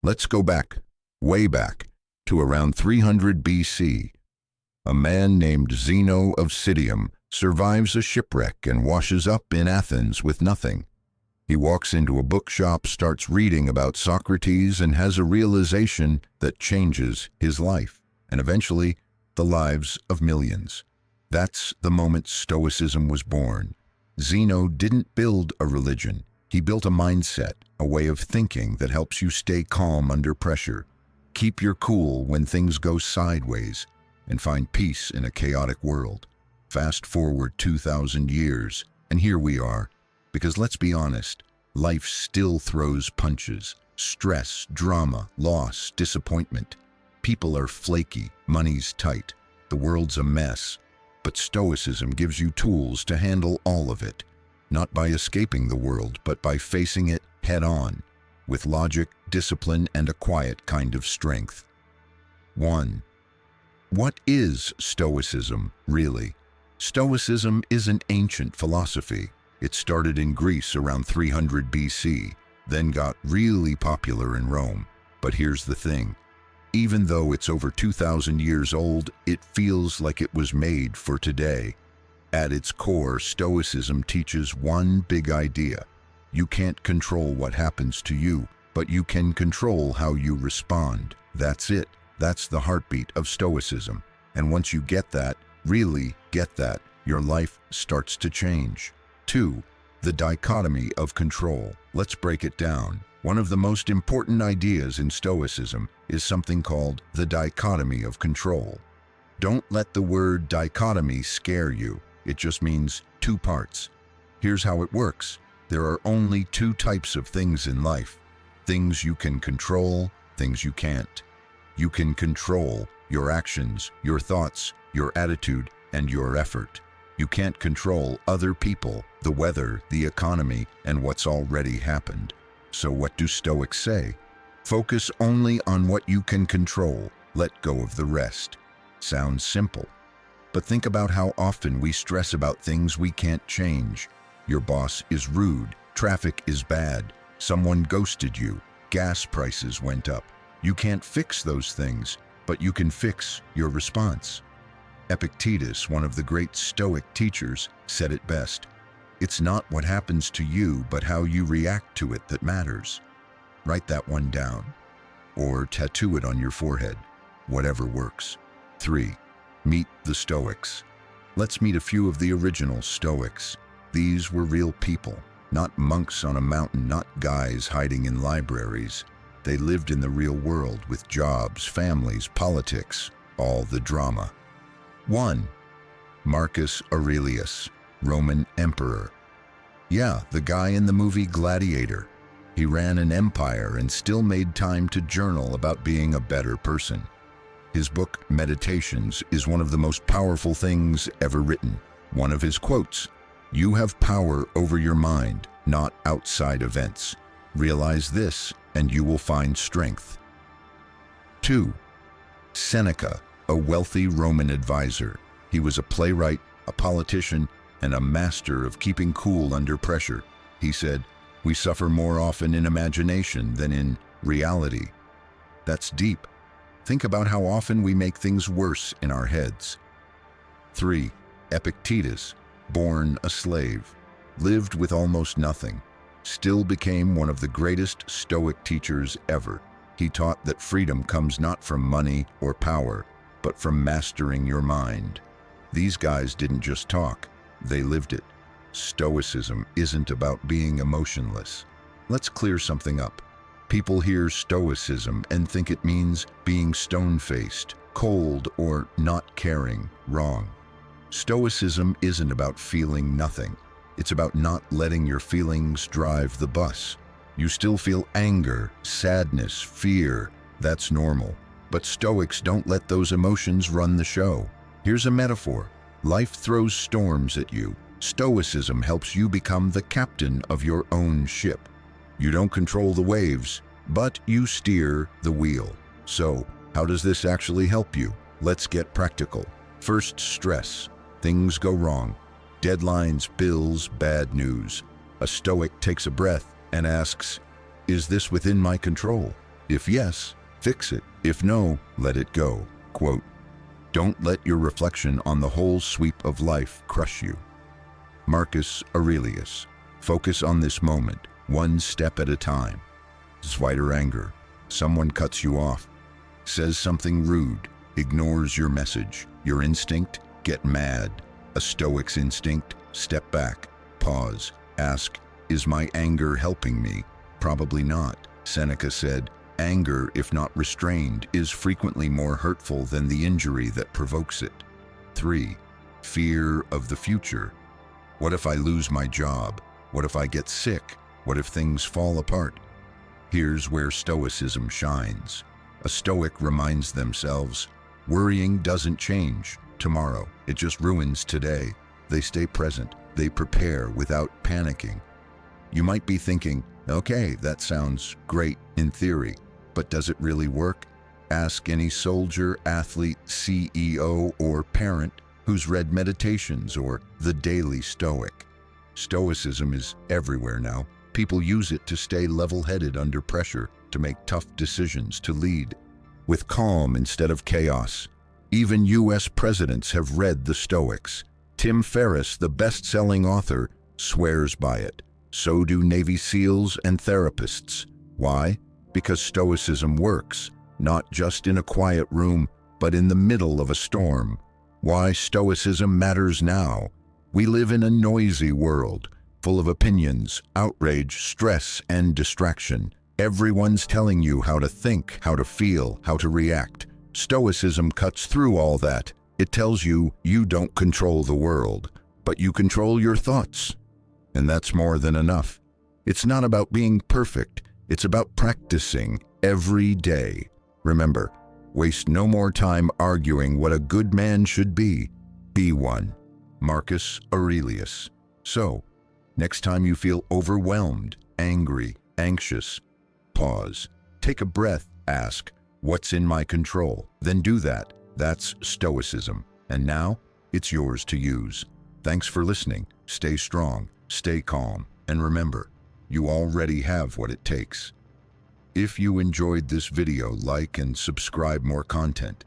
Let's go back, way back, to around 300 BC. A man named Zeno of Citium survives a shipwreck and washes up in Athens with nothing. He walks into a bookshop, starts reading about Socrates, and has a realization that changes his life, and eventually the lives of millions. That's the moment Stoicism was born. Zeno didn't build a religion. He built a mindset, a way of thinking that helps you stay calm under pressure, keep your cool when things go sideways, and find peace in a chaotic world. Fast forward 2,000 years, and here we are. Because let's be honest, life still throws punches. Stress, drama, loss, disappointment. People are flaky, money's tight, the world's a mess. But Stoicism gives you tools to handle all of it. Not by escaping the world, but by facing it head-on, with logic, discipline, and a quiet kind of strength. 1. What is Stoicism, really? Stoicism is an ancient philosophy. It started in Greece around 300 BC, then got really popular in Rome. But here's the thing. Even though it's over 2,000 years old, it feels like it was made for today. At its core, Stoicism teaches one big idea. You can't control what happens to you, but you can control how you respond. That's it. That's the heartbeat of Stoicism. And once you get that, really get that, your life starts to change. 2. The dichotomy of control. Let's break it down. One of the most important ideas in Stoicism is something called the dichotomy of control. Don't let the word dichotomy scare you. It just means two parts. Here's how it works. There are only two types of things in life. Things you can control, things you can't. You can control your actions, your thoughts, your attitude, and your effort. You can't control other people, the weather, the economy, and what's already happened. So what do Stoics say? Focus only on what you can control. Let go of the rest. Sounds simple. But think about how often we stress about things we can't change. Your boss is rude, traffic is bad, someone ghosted you, gas prices went up. You can't fix those things, but you can fix your response. Epictetus, one of the great Stoic teachers, said it best. It's not what happens to you, but how you react to it that matters. Write that one down, or tattoo it on your forehead, whatever works. 3. Meet the Stoics. Let's meet a few of the original Stoics. These were real people, not monks on a mountain, not guys hiding in libraries. They lived in the real world with jobs, families, politics, all the drama. 1. Marcus Aurelius, Roman emperor. Yeah, the guy in the movie Gladiator. He ran an empire and still made time to journal about being a better person. His book, Meditations, is one of the most powerful things ever written. One of his quotes, "You have power over your mind, not outside events. Realize this, and you will find strength." 2. Seneca, a wealthy Roman advisor. He was a playwright, a politician, and a master of keeping cool under pressure. He said, "We suffer more often in imagination than in reality." That's deep. Think about how often we make things worse in our heads. 3. Epictetus, born a slave, lived with almost nothing, still became one of the greatest Stoic teachers ever. He taught that freedom comes not from money or power, but from mastering your mind. These guys didn't just talk, they lived it. Stoicism isn't about being emotionless. Let's clear something up. People hear Stoicism and think it means being stone-faced, cold, or not caring. Wrong. Stoicism isn't about feeling nothing. It's about not letting your feelings drive the bus. You still feel anger, sadness, fear. That's normal. But Stoics don't let those emotions run the show. Here's a metaphor. Life throws storms at you. Stoicism helps you become the captain of your own ship. You don't control the waves, but you steer the wheel. So, how does this actually help you? Let's get practical. First, stress. Things go wrong. Deadlines, bills, bad news. A Stoic takes a breath and asks, is this within my control? If yes, fix it. If no, let it go. Quote, don't let your reflection on the whole sweep of life crush you. Marcus Aurelius. Focus on this moment, one step at a time. Zweiter anger. Someone cuts you off, says something rude, ignores your message. Your instinct? Get mad. A Stoic's instinct? Step back, pause, ask, is my anger helping me? Probably not. Seneca said, anger, if not restrained, is frequently more hurtful than the injury that provokes it. 3. Fear of the future. What if I lose my job? What if I get sick? What if things fall apart? Here's where Stoicism shines. A Stoic reminds themselves, worrying doesn't change tomorrow. It just ruins today. They stay present. They prepare without panicking. You might be thinking, okay, that sounds great in theory, but does it really work? Ask any soldier, athlete, CEO, or parent who's read Meditations or The Daily Stoic. Stoicism is everywhere now. People use it to stay level-headed under pressure, to make tough decisions, to lead with calm instead of chaos. Even U.S. presidents have read the Stoics. Tim Ferriss, the best-selling author, swears by it. So do Navy SEALs and therapists. Why? Because Stoicism works, not just in a quiet room, but in the middle of a storm. Why Stoicism matters now. We live in a noisy world, full of opinions, outrage, stress, and distraction. Everyone's telling you how to think, how to feel, how to react. Stoicism cuts through all that. It tells you you don't control the world, but you control your thoughts. And that's more than enough. It's not about being perfect. It's about practicing every day. Remember, waste no more time arguing what a good man should be. Be one. Marcus Aurelius. So, next time you feel overwhelmed, angry, anxious, pause. Take a breath, ask, what's in my control? Then do that. That's Stoicism. And now, it's yours to use. Thanks for listening. Stay strong, stay calm, and remember, you already have what it takes. If you enjoyed this video, like and subscribe more content.